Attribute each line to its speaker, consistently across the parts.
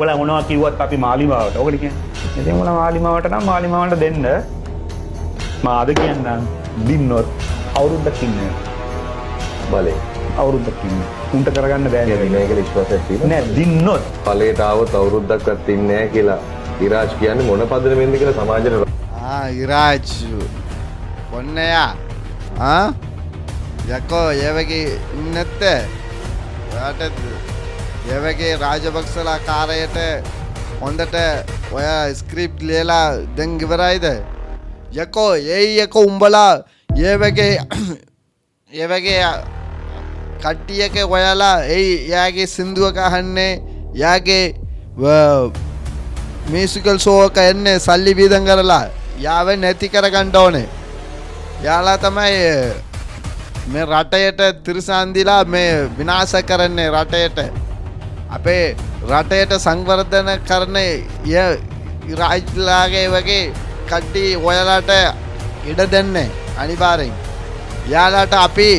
Speaker 1: ඔයාලා මොනවා කිව්වත් අපි මාලිමාවට. ඔකට කියන්නේ. ඉතින් ඔයාලා මාලිමාවට නම් මාලිමාවට දෙන්න. මම අද කියන්නම් දින්නොත් අවුරුද්දක් ඉන්නේ.
Speaker 2: බලේ
Speaker 1: අවුරුද්දක් ඉන්නේ. උන්ට කරගන්න බෑ නේද?
Speaker 2: මේක විශ්වාසයක් තියෙනවා.
Speaker 1: නෑ දින්නොත්
Speaker 2: ඵලයට આવොත් අවුරුද්දක්වත් ඉන්නේ නැහැ කියලා ඉරාජ් කියන්නේ මොන පදනමෙන්ද කියලා සමාජයට
Speaker 3: ඉරාජ් පොන්නයා යකෝ ඒවගේ ඉන්නත්ත ඔයාට ඒවගේ රාජපක්ෂලා කාරයට හොඳට ඔය ස්ක්‍රිප්ට් ලියලා දැන් ඉවරයිද යකෝ යකෝ උඹලා ඒවගේ කට්ටියක ඔයාලා යාගේ සින්දුවක අහන්නේ යාගේ මියුසිකල් ෂෝ එක එන්නේ සල්ලි වීදම් කරලා යාව නැති කරගන්න ඕනේ. යාලා තමයි මේ රටයට තිරසන් දීලා මේ විනාශ කරන්නේ රටයට. අපේ රටයට සංවර්ධන කරන රාජ්‍යලාගේ වගේ කට්ටිය ඔයාලට ඉඩ දෙන්නේ අනිවාර්යෙන්. යාලාට අපි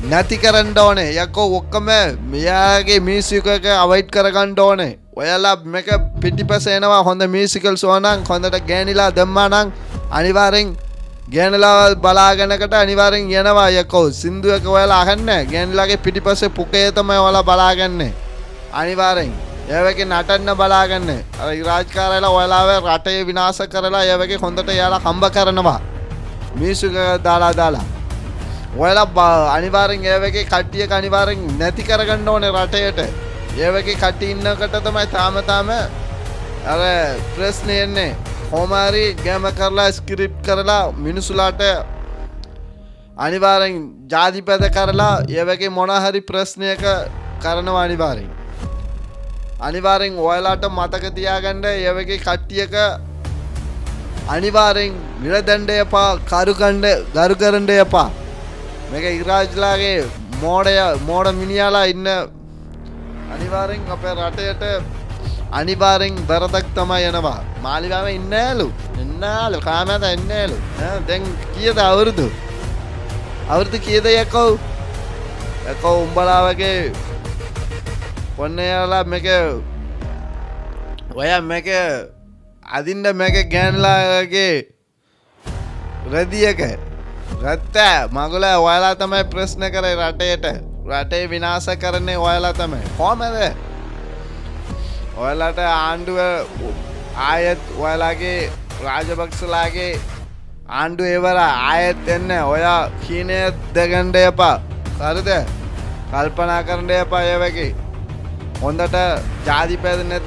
Speaker 3: නැති කරන්න ඕනේ. යකෝ ඔක්කොම මෙයාගේ මියුසික් එක අවොයිඩ් කරගන්න ඕනේ. ඔයාලා මේක පිටිපස්ස එනවා හොඳ මියුසිකල් ෂෝ නම් හොඳට ගෑනිලා දැම්මා නම් අනිවාර්යෙන් ගෑනලා බලාගෙනකට අනිවාර්යෙන් යනවා යකෝ සින්දුවක ඔයාලා අහන්නේ ගෑනලාගේ පිටිපස්සේ පුකේ තමයි ඔයාලා බලාගන්නේ අනිවාර්යෙන් ඒවගේ නටන්න බලාගන්නේ අර රාජකාරයලා ඔයාලාව රටේ විනාශ කරලා ඒවගේ හොඳට යාලා හම්බ කරනවා මියුසික් දාලා ඔයාලා අනිවාර්යෙන් ඒවගේ කට්ටියක අනිවාර්යෙන් නැති කරගන්න ඕනේ රටේට ඒවගේ කට්ටිය ඉන්නකට තමයි තාම අර ප්‍රශ්නේ එන්නේ කොමාරි ගෑම කරලා ස්ක්‍රිප්ට් කරලා මිනිසුලාට අනිවාර්යෙන් ජාතිපද කරලා ඒවගේ මොන හරි ප්‍රශ්නයක කරනවා අනිවාර්යෙන් ඔයාලාට මතක තියාගන්න ඒවගේ කට්ටියක අනිවාර්යෙන් විරදණ්ඩ එපා කරු කරන්න එපා මේක ඉරාජ්ලාගේ මෝඩ මිනිහලා ඉන්න අනිවාර්යෙන් අපේ රටේට අනිවාර්යෙන් බරදක් තමයි එනවා මාලිගාව ඉන්නෑලු කාමයට එන්නෑලු දැන් කීයද අවුරුදු කීයද යකෝ උඹලා වගේ පොන්නයාලා මේක ඔයා මේක අදින්න මේක ගෑනලාගේ රදියක රත්ත මගුල ඔයාලා තමයි ප්‍රශ්න කරේ රටේ විනාශ කරන්නේ ඔයාලා තමයි කොහමද ඔයාලට ආණ්ඩුව ආයෙත් ඔයාලගේ රාජපක්ෂලාගේ ආණ්ඩුව එවර ආයෙත් එන්න ඔයා කීනය දෙගන්න එපා හරිද කල්පනා කරන්න එපා ඒ වගේ හොඳට ජාතිපැද නැති